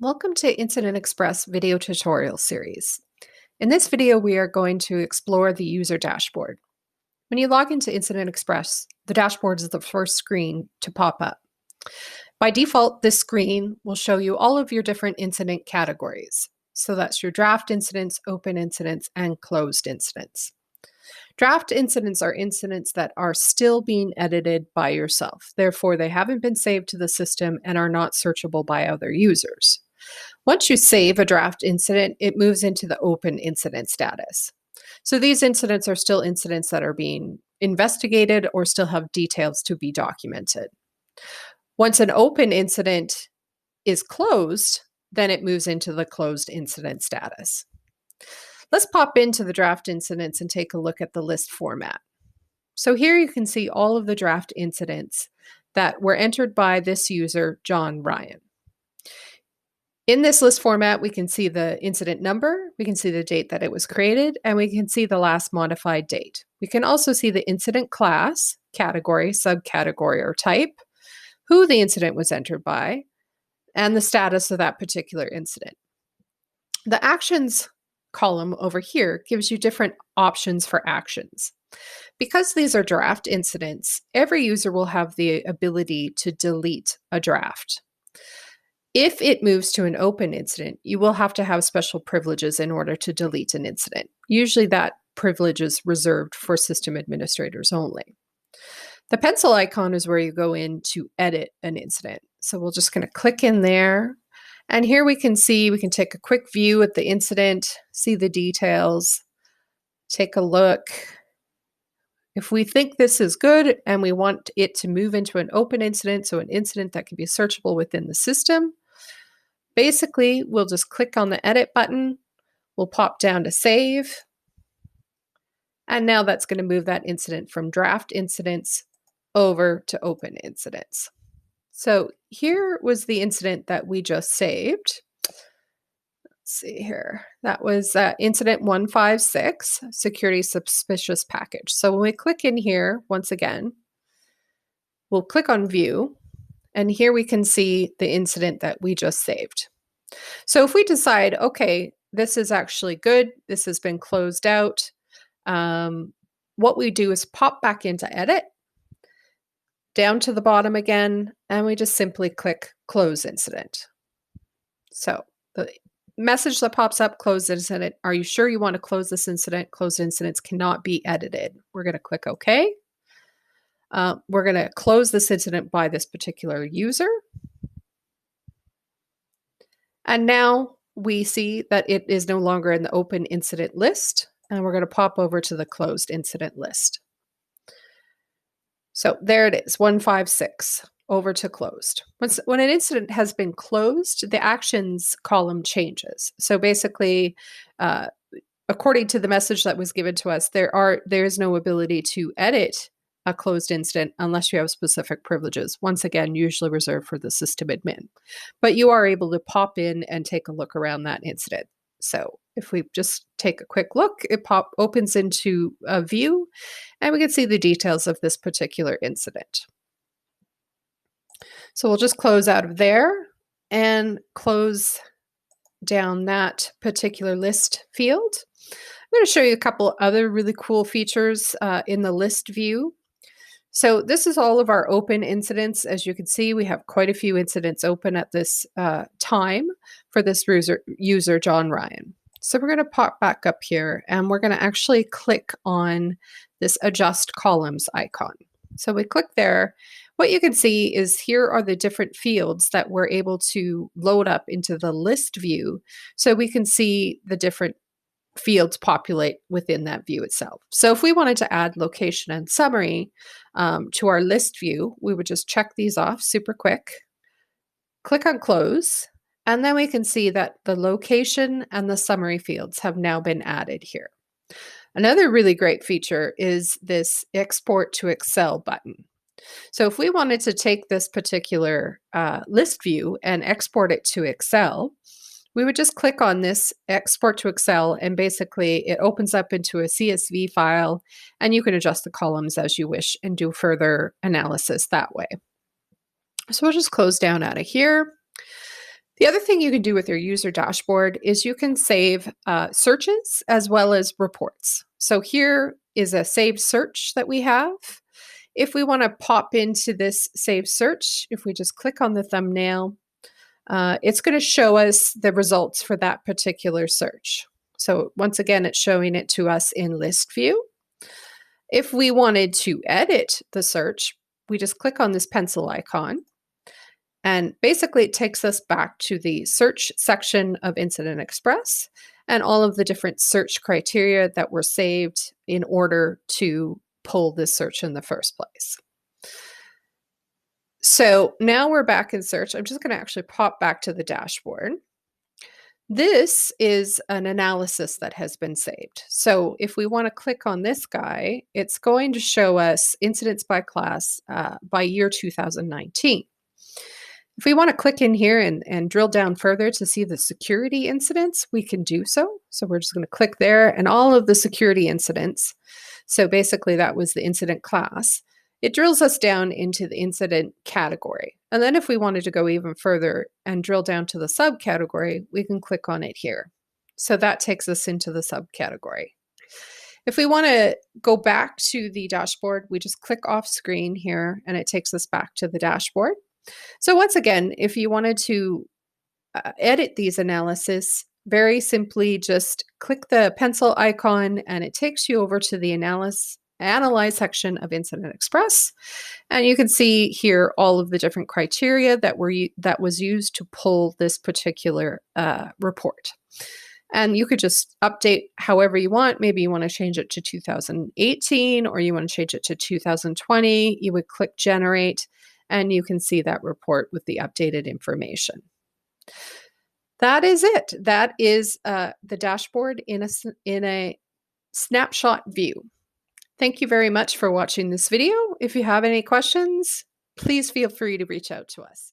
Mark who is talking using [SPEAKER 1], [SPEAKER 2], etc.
[SPEAKER 1] Welcome to Incident Xpress video tutorial series. In this video, we are going to explore the user dashboard. When you log into Incident Xpress, the dashboard is the first screen to pop up. By default, this screen will show you all of your different incident categories. So that's your draft incidents, open incidents, and closed incidents. Draft incidents are incidents that are still being edited by yourself. Therefore, they haven't been saved to the system and are not searchable by other users. Once you save a draft incident, it moves into the open incident status. So these incidents are still incidents that are being investigated or still have details to be documented. Once an open incident is closed, then it moves into the closed incident status. Let's pop into the draft incidents and take a look at the list format. So here you can see all of the draft incidents that were entered by this user, John Ryan. In this list format, we can see the incident number, we can see the date that it was created, and we can see the last modified date. We can also see the incident class, category, subcategory, or type, who the incident was entered by, and the status of that particular incident. The actions column over here gives you different options for actions. Because these are draft incidents, every user will have the ability to delete a draft. If it moves to an open incident, you will have to have special privileges in order to delete an incident. Usually that privilege is reserved for system administrators only. The pencil icon is where you go in to edit an incident. So we're just going to click in there. And here we can take a quick view at the incident, see the details, take a look. If we think this is good and we want it to move into an open incident, so an incident that can be searchable within the system, basically, we'll just click on the edit button, we'll pop down to save, and now that's going to move that incident from draft incidents over to open incidents. So here was the incident that we just saved. Let's see here. That was incident 156, security suspicious package. So when we click in here, once again, we'll click on view, and here we can see the incident that we just saved. So if we decide, okay, this is actually good, this has been closed out, what we do is pop back into edit, down to the bottom again, and we just simply click close incident. So the message that pops up, close incident. Are you sure you want to close this incident? Closed incidents cannot be edited. We're going to click OK. We're going to close this incident by this particular user. And now we see that it is no longer in the open incident list, and we're going to pop over to the closed incident list. So there it is, 156, over to closed. When an incident has been closed, the actions column changes. So basically, according to the message that was given to us, there is no ability to edit a closed incident unless you have specific privileges. Once again, usually reserved for the system admin. But you are able to pop in and take a look around that incident. So if we just take a quick look, it opens into a view, and we can see the details of this particular incident. So we'll just close out of there and close down that particular list field. I'm going to show you a couple other really cool features in the list view. So this is all of our open incidents. As you can see, we have quite a few incidents open at this time for this user, John Ryan. So we're going to pop back up here, and we're going to actually click on this adjust columns icon. So we click there. What you can see is here are the different fields that we're able to load up into the list view, so we can see the different fields populate within that view itself. So if we wanted to add location and summary to our list view, we would just check these off super quick, click on close, and then we can see that the location and the summary fields have now been added here. Another really great feature is this export to Excel button. So if we wanted to take this particular list view and export it to Excel, we would just click on this export to Excel, and basically it opens up into a CSV file, and you can adjust the columns as you wish and do further analysis that way. So we'll just close down out of here. The other thing you can do with your user dashboard is you can save searches as well as reports. So here is a saved search that we have. If we want to pop into this saved search, if we just click on the thumbnail, it's going to show us the results for that particular search. So once again, it's showing it to us in list view. If we wanted to edit the search, we just click on this pencil icon. And basically, it takes us back to the search section of Incident Xpress and all of the different search criteria that were saved in order to pull this search in the first place. So now we're back in search. I'm just going to actually pop back to the dashboard. This is an analysis that has been saved. So if we want to click on this guy, it's going to show us incidents by class by year 2019. If we want to click in here and drill down further to see the security incidents, we can do so. So we're just going to click there and all of the security incidents. So basically that was the incident class. It drills us down into the incident category. And then if we wanted to go even further and drill down to the subcategory, we can click on it here. So that takes us into the subcategory. If we want to go back to the dashboard, we just click off screen here and it takes us back to the dashboard. So once again, if you wanted to edit these analysis, very simply just click the pencil icon and it takes you over to the analyze section of Incident Xpress. And you can see here all of the different criteria that was used to pull this particular report. And you could just update however you want. Maybe you want to change it to 2018 or you want to change it to 2020. You would click generate and you can see that report with the updated information. That is it. That is the dashboard in a snapshot view. Thank you very much for watching this video. If you have any questions, please feel free to reach out to us.